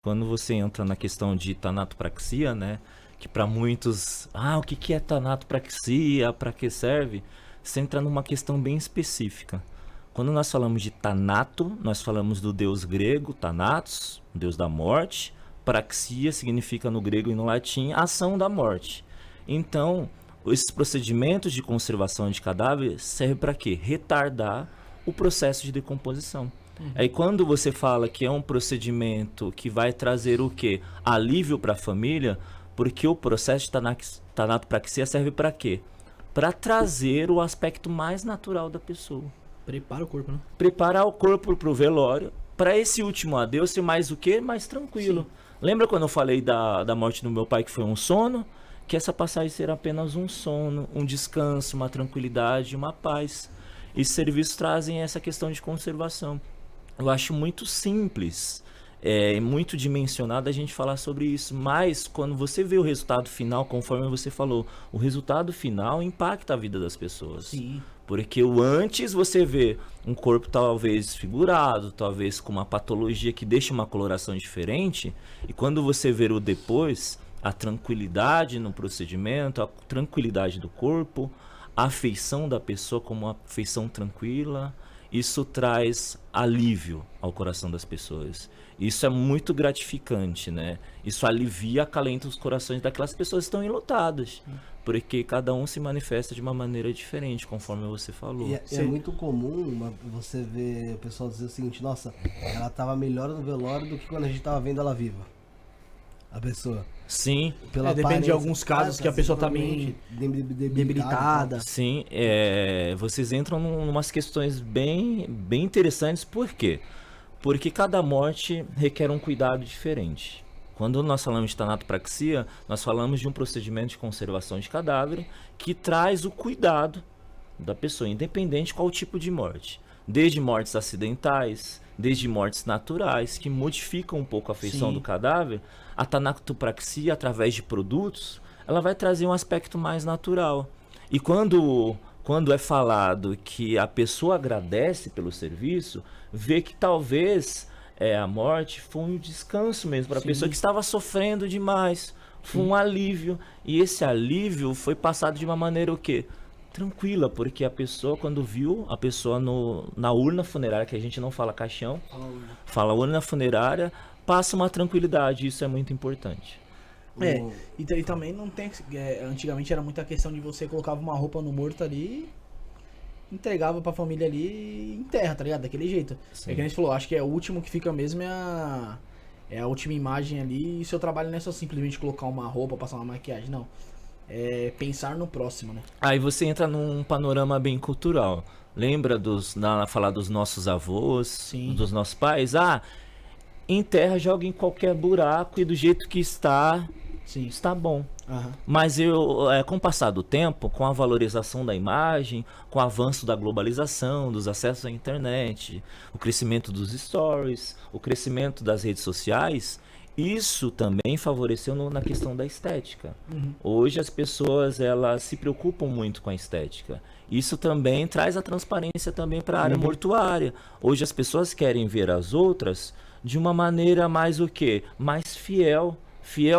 Quando você entra na questão de tanatopraxia, né, que para muitos, o que que é tanatopraxia, para que serve? Você entra numa questão bem específica. Quando nós falamos de Thanato, nós falamos do deus grego, Thanatos, o deus da morte. Praxia significa no grego e no latim ação da morte. Então, esses procedimentos de conservação de cadáver servem para quê? Retardar o processo de decomposição. Aí quando você fala que é um procedimento que vai trazer o quê? Alívio para a família, porque o processo de tanatopraxia serve para quê? Para trazer o aspecto mais natural da pessoa. Prepara o corpo, né? Preparar o corpo para o velório, para esse último adeus ser mais o quê? Mais tranquilo. Sim. Lembra quando eu falei da morte do meu pai que foi um sono? Que essa passagem será apenas um sono, um descanso, uma tranquilidade, uma paz. E serviços trazem essa questão de conservação. Eu acho muito simples, muito dimensionado a gente falar sobre isso, mas quando você vê o resultado final, conforme você falou, o resultado final impacta a vida das pessoas. Sim. Porque o antes você vê um corpo talvez desfigurado, talvez com uma patologia que deixa uma coloração diferente, e quando você vê o depois, a tranquilidade no procedimento, a tranquilidade do corpo, a afeição da pessoa como uma afeição tranquila, isso traz alívio ao coração das pessoas. Isso é muito gratificante, né? Isso alivia, acalenta os corações daquelas pessoas que estão enlutadas. Porque cada um se manifesta de uma maneira diferente, conforme você falou. E é muito comum você ver o pessoal dizer o seguinte: nossa, ela estava melhor no velório do que quando a gente estava vendo ela viva. A pessoa. Sim. Depende de alguns casos que a pessoa tá meio debilitada. Sim, vocês entram em umas questões bem interessantes. Por quê? Porque cada morte requer um cuidado diferente. Quando nós falamos de tanatopraxia, nós falamos de um procedimento de conservação de cadáver que traz o cuidado da pessoa, independente qual tipo de morte. Desde mortes acidentais, desde mortes naturais, que modificam um pouco a feição do cadáver, a tanatopraxia, através de produtos, ela vai trazer um aspecto mais natural. E quando é falado que a pessoa agradece pelo serviço, vê que talvez a morte foi um descanso mesmo para a pessoa que estava sofrendo demais, foi um alívio. E esse alívio foi passado de uma maneira o quê? Tranquila, porque a pessoa, quando viu a pessoa na urna funerária, que a gente não fala caixão, fala urna funerária, passa uma tranquilidade, isso é muito importante. E também não tem. Antigamente era muita questão de você colocava uma roupa no morto ali, entregava pra família ali e enterra, tá ligado? Daquele jeito. Sim. É que a gente falou, acho que o último que fica mesmo é a última imagem ali, e seu trabalho não é só simplesmente colocar uma roupa, passar uma maquiagem, não. É pensar no próximo, né? Aí você entra num panorama bem cultural. Lembra falar dos nossos avós, dos nossos pais? Enterra, joga em qualquer buraco e do jeito que está, está bom. Mas com o passar do tempo, com a valorização da imagem, com o avanço da globalização, dos acessos à internet, o crescimento dos stories, o crescimento das redes sociais, isso também favoreceu na questão da estética. Hoje as pessoas elas se preocupam muito com a estética. Isso também traz a transparência também para a área mortuária. Hoje as pessoas querem ver as outras de uma maneira mais o quê? Mais fiel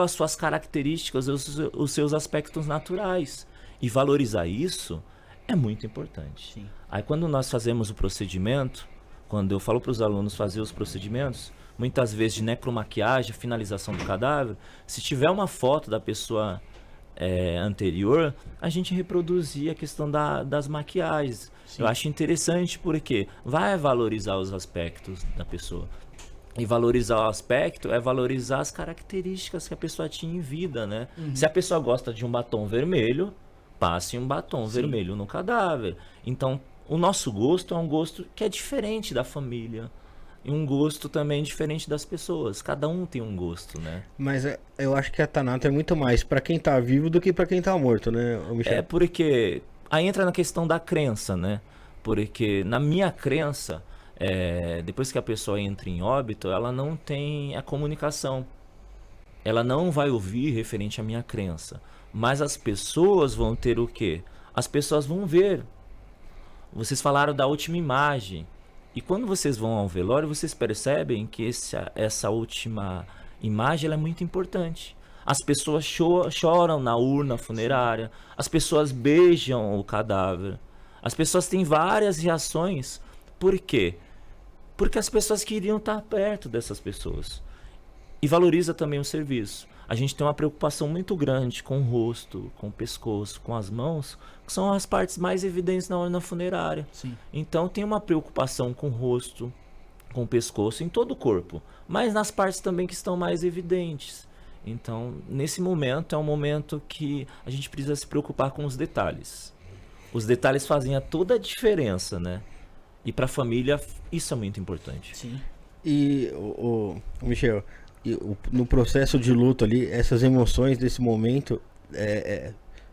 às suas características, os seus aspectos naturais. E valorizar isso é muito importante. Sim. Aí quando nós fazemos o procedimento, quando eu falo para os alunos fazer os procedimentos, muitas vezes de necromaquiagem, finalização do cadáver, se tiver uma foto da pessoa anterior, a gente reproduzir a questão das maquiagens. Sim. Eu acho interessante porque vai valorizar os aspectos da pessoa. E valorizar o aspecto é valorizar as características que a pessoa tinha em vida, né? Se a pessoa gosta de um batom vermelho, passe um batom vermelho no cadáver. Então, o nosso gosto é um gosto que é diferente da família. E um gosto também diferente das pessoas. Cada um tem um gosto, né? Mas eu acho que a Thanato é muito mais pra quem tá vivo do que pra quem tá morto, né, Michel? É porque aí entra na questão da crença, né? Porque na minha crença, depois que a pessoa entra em óbito, ela não tem a comunicação. Ela não vai ouvir referente à minha crença. Mas as pessoas vão ter o quê? As pessoas vão ver. Vocês falaram da última imagem. E quando vocês vão ao velório, vocês percebem que essa última Imagem ela é muito importante. As pessoas choram na urna funerária, as pessoas beijam o cadáver, as pessoas têm várias reações. Por quê? Porque as pessoas queriam estar perto dessas pessoas. E valoriza também o serviço. A gente tem uma preocupação muito grande com o rosto, com o pescoço, com as mãos, que são as partes mais evidentes na urna funerária. Sim. Então tem uma preocupação com o rosto, com o pescoço, em todo o corpo, mas nas partes também que estão mais evidentes. Então, nesse momento, é um momento que a gente precisa se preocupar com os detalhes. Os detalhes fazem toda a diferença, né? E para a família, isso é muito importante. Sim. E, Michel, no processo de luto ali, essas emoções desse momento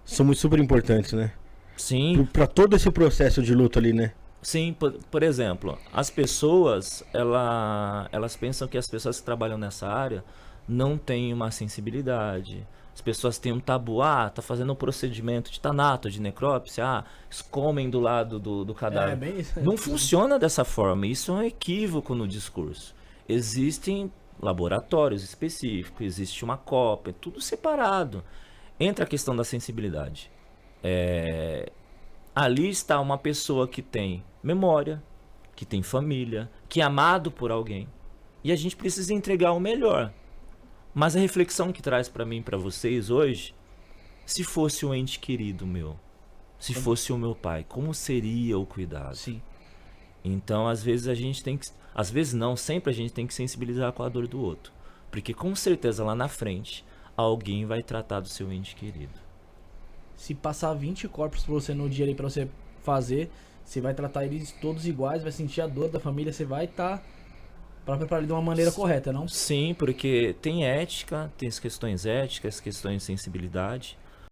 são super importantes, né? Sim. Para todo esse processo de luto ali, né? Sim, por exemplo, as pessoas, elas pensam que as pessoas que trabalham nessa área não têm uma sensibilidade. As pessoas têm um tabu, tá fazendo um procedimento de tanato, de necrópsia, comem do lado do cadáver. Bem isso. Não funciona dessa forma, isso é um equívoco no discurso. Existem laboratórios específicos, existe uma cópia, tudo separado. Entra a questão da sensibilidade. Ali está uma pessoa que tem memória, que tem família, que é amado por alguém. E a gente precisa entregar o melhor. Mas a reflexão que traz para mim e para vocês hoje, se fosse um ente querido meu, se fosse o meu pai, como seria o cuidado? Sim. Então, às vezes a gente tem que, às vezes não, sempre a gente tem que sensibilizar com a dor do outro, porque com certeza lá na frente alguém vai tratar do seu ente querido. Se passar 20 corpos pra você no dia ali pra você fazer, você vai tratar eles todos iguais, vai sentir a dor da família, você vai estar para preparar ele de uma maneira correta, não? Sim, porque tem ética, tem as questões éticas, questões de sensibilidade.